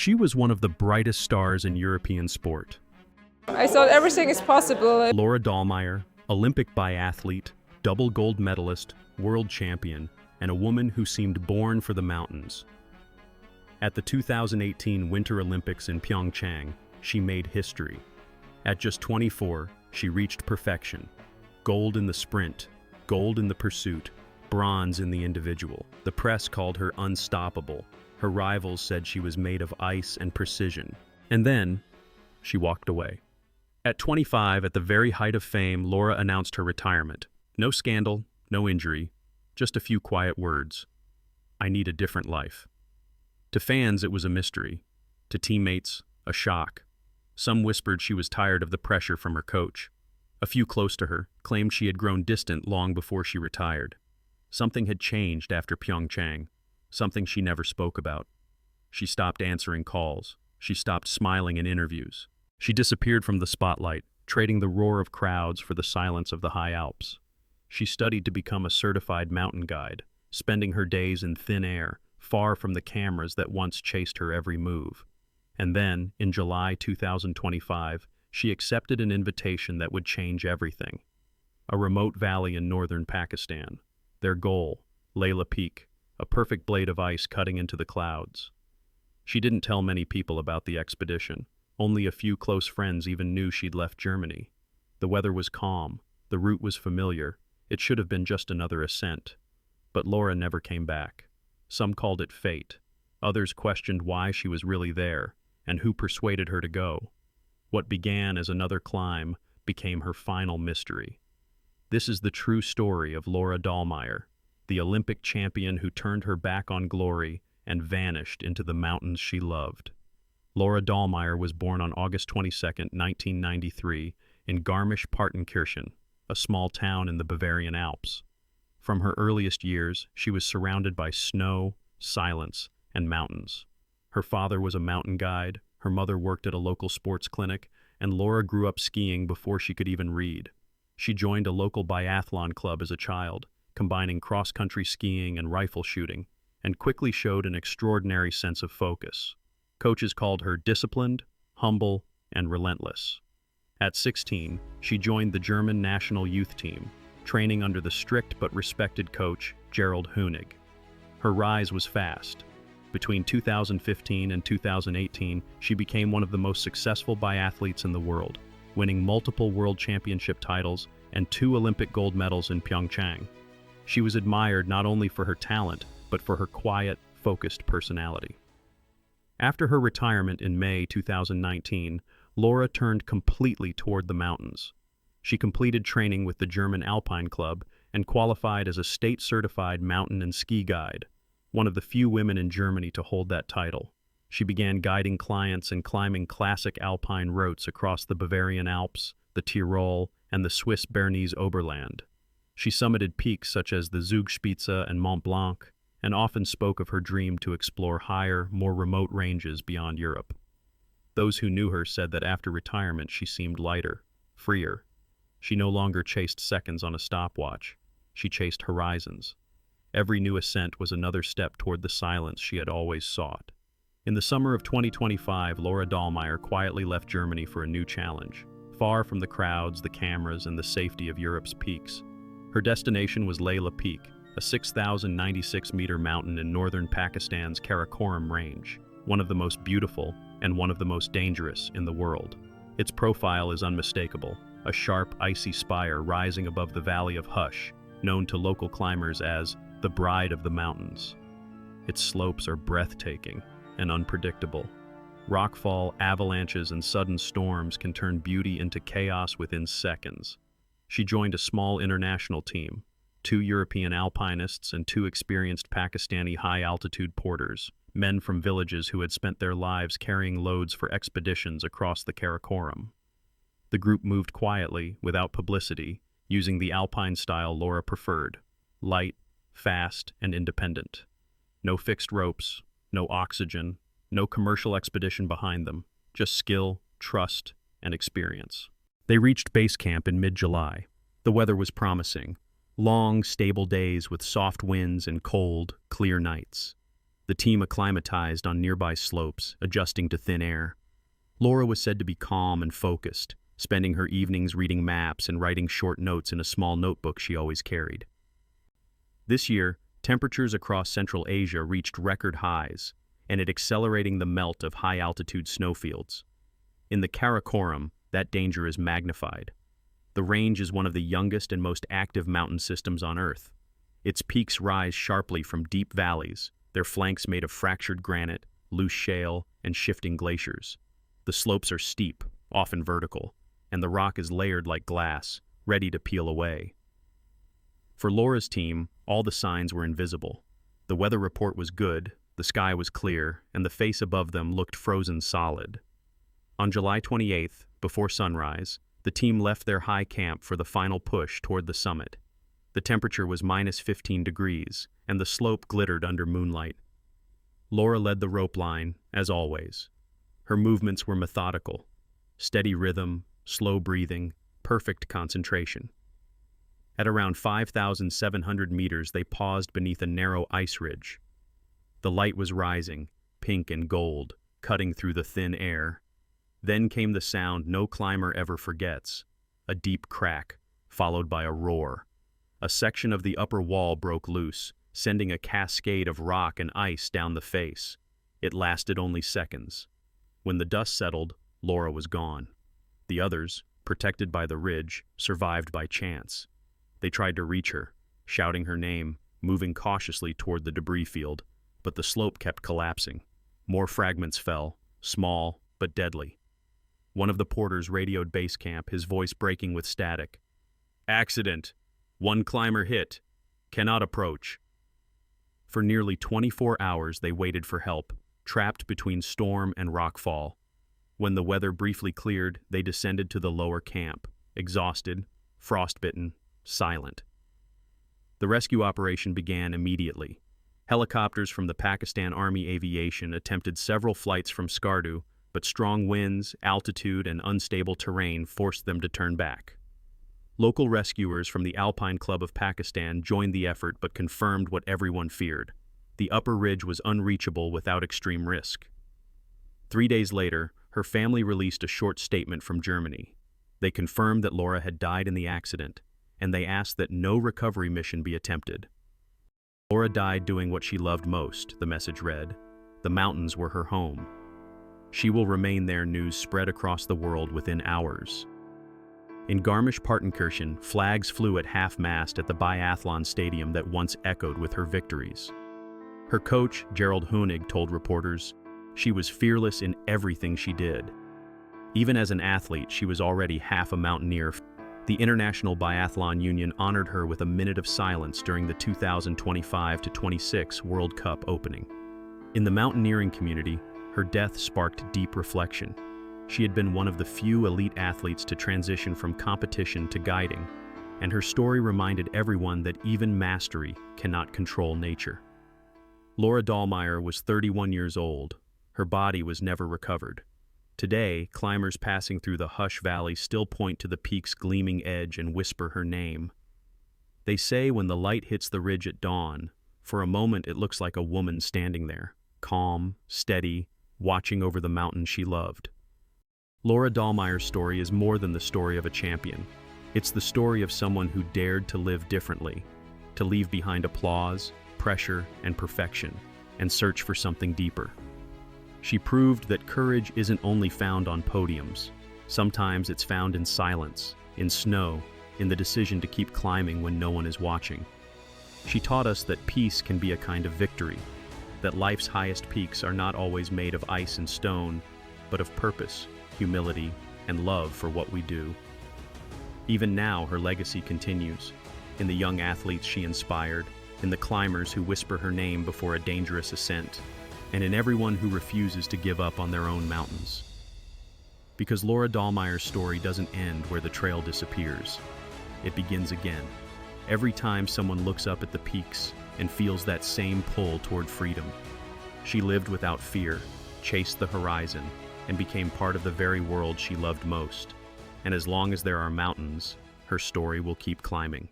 She was one of the brightest stars in European sport. I thought everything is possible. Laura Dahlmeier, Olympic biathlete, double gold medalist, world champion, and a woman who seemed born for the mountains. At the 2018 Winter Olympics in PyeongChang, she made history. At just 24, she reached perfection. Gold in the sprint, gold in the pursuit, bronze in the individual. The press called her unstoppable. Her rivals said she was made of ice and precision. And then, she walked away. At 25, at the very height of fame, Laura announced her retirement. No scandal, no injury, just a few quiet words. I need a different life. To fans, it was a mystery. To teammates, a shock. Some whispered she was tired of the pressure from her coach. A few close to her claimed she had grown distant long before she retired. Something had changed after PyeongChang, something she never spoke about. She stopped answering calls. She stopped smiling in interviews. She disappeared from the spotlight, trading the roar of crowds for the silence of the high Alps. She studied to become a certified mountain guide, spending her days in thin air, far from the cameras that once chased her every move. And then, in July 2025, she accepted an invitation that would change everything. A remote valley in northern Pakistan. Their goal, Layla Peak, a perfect blade of ice cutting into the clouds. She didn't tell many people about the expedition. Only a few close friends even knew she'd left Germany. The weather was calm. The route was familiar. It should have been just another ascent. But Laura never came back. Some called it fate. Others questioned why she was really there, and who persuaded her to go. What began as another climb became her final mystery. This is the true story of Laura Dahlmeier, the Olympic champion who turned her back on glory and vanished into the mountains she loved. Laura Dahlmeier was born on August 22, 1993, in Garmisch-Partenkirchen, a small town in the Bavarian Alps. From her earliest years, she was surrounded by snow, silence, and mountains. Her father was a mountain guide, her mother worked at a local sports clinic, and Laura grew up skiing before she could even read. She joined a local biathlon club as a child, combining cross-country skiing and rifle shooting, and quickly showed an extraordinary sense of focus. Coaches called her disciplined, humble, and relentless. At 16, she joined the German national youth team, training under the strict but respected coach Gerald Hunig. Her rise was fast. Between 2015 and 2018, she became one of the most successful biathletes in the world, winning multiple world championship titles and 2 Olympic gold medals in PyeongChang. She was admired not only for her talent, but for her quiet, focused personality. After her retirement in May 2019, Laura turned completely toward the mountains. She completed training with the German Alpine Club and qualified as a state-certified mountain and ski guide, one of the few women in Germany to hold that title. She began guiding clients and climbing classic alpine routes across the Bavarian Alps, the Tyrol, and the Swiss Bernese Oberland. She summited peaks such as the Zugspitze and Mont Blanc, and often spoke of her dream to explore higher, more remote ranges beyond Europe. Those who knew her said that after retirement she seemed lighter, freer. She no longer chased seconds on a stopwatch. She chased horizons. Every new ascent was another step toward the silence she had always sought. In the summer of 2025, Laura Dahlmeier quietly left Germany for a new challenge, far from the crowds, the cameras, and the safety of Europe's peaks. Her destination was Layla Peak, a 6,096-meter mountain in northern Pakistan's Karakoram range, one of the most beautiful and one of the most dangerous in the world. Its profile is unmistakable, a sharp, icy spire rising above the Valley of Hush, known to local climbers as the Bride of the Mountains. Its slopes are breathtaking and unpredictable. Rockfall, avalanches, and sudden storms can turn beauty into chaos within seconds. She joined a small international team, 2 European alpinists and 2 experienced Pakistani high-altitude porters, men from villages who had spent their lives carrying loads for expeditions across the Karakoram. The group moved quietly, without publicity, using the alpine style Laura preferred: light, fast, and independent. No fixed ropes, no oxygen, no commercial expedition behind them, just skill, trust, and experience. They reached base camp in mid-July. The weather was promising. Long, stable days with soft winds and cold, clear nights. The team acclimatized on nearby slopes, adjusting to thin air. Laura was said to be calm and focused, spending her evenings reading maps and writing short notes in a small notebook she always carried. This year, temperatures across Central Asia reached record highs, and it accelerating the melt of high-altitude snowfields. In the Karakoram, that danger is magnified. The range is one of the youngest and most active mountain systems on Earth. Its peaks rise sharply from deep valleys, their flanks made of fractured granite, loose shale, and shifting glaciers. The slopes are steep, often vertical, and the rock is layered like glass, ready to peel away. For Laura's team, all the signs were invisible. The weather report was good, the sky was clear, and the face above them looked frozen solid. On July 28th, before sunrise, the team left their high camp for the final push toward the summit. The temperature was -15 degrees, and the slope glittered under moonlight. Laura led the rope line, as always. Her movements were methodical. Steady rhythm, slow breathing, perfect concentration. At around 5,700 meters, they paused beneath a narrow ice ridge. The light was rising, pink and gold, cutting through the thin air. Then came the sound no climber ever forgets, a deep crack, followed by a roar. A section of the upper wall broke loose, sending a cascade of rock and ice down the face. It lasted only seconds. When the dust settled, Laura was gone. The others, protected by the ridge, survived by chance. They tried to reach her, shouting her name, moving cautiously toward the debris field, but the slope kept collapsing. More fragments fell, small but deadly. One of the porters radioed base camp, his voice breaking with static. "Accident. One climber hit. Cannot approach." For nearly 24 hours they waited for help, trapped between storm and rockfall. When the weather briefly cleared, they descended to the lower camp, exhausted, frostbitten, silent. The rescue operation began immediately. Helicopters from the Pakistan Army Aviation attempted several flights from Skardu, but strong winds, altitude, and unstable terrain forced them to turn back. Local rescuers from the Alpine Club of Pakistan joined the effort but confirmed what everyone feared. The upper ridge was unreachable without extreme risk. 3 days later, her family released a short statement from Germany. They confirmed that Laura had died in the accident, and they asked that no recovery mission be attempted. Laura died doing what she loved most, the message read. The mountains were her home. She will remain there, news spread across the world within hours. In Garmisch-Partenkirchen, flags flew at half-mast at the biathlon stadium that once echoed with her victories. Her coach, Gerald Hoenig, told reporters, she was fearless in everything she did. Even as an athlete, she was already half a mountaineer. The International Biathlon Union honored her with a minute of silence during the 2025-26 World Cup opening. In the mountaineering community, her death sparked deep reflection. She had been one of the few elite athletes to transition from competition to guiding, and her story reminded everyone that even mastery cannot control nature. Laura Dahlmeier was 31 years old. Her body was never recovered. Today, climbers passing through the Hush Valley still point to the peak's gleaming edge and whisper her name. They say when the light hits the ridge at dawn, for a moment it looks like a woman standing there, calm, steady, watching over the mountain she loved. Laura Dahlmeier's story is more than the story of a champion. It's the story of someone who dared to live differently, to leave behind applause, pressure, and perfection, and search for something deeper. She proved that courage isn't only found on podiums. Sometimes it's found in silence, in snow, in the decision to keep climbing when no one is watching. She taught us that peace can be a kind of victory, that life's highest peaks are not always made of ice and stone, but of purpose, humility, and love for what we do. Even now, her legacy continues, in the young athletes she inspired, in the climbers who whisper her name before a dangerous ascent, and in everyone who refuses to give up on their own mountains. Because Laura Dahlmeier's story doesn't end where the trail disappears. It begins again. Every time someone looks up at the peaks and feels that same pull toward freedom. She lived without fear, chased the horizon, and became part of the very world she loved most. And as long as there are mountains, her story will keep climbing.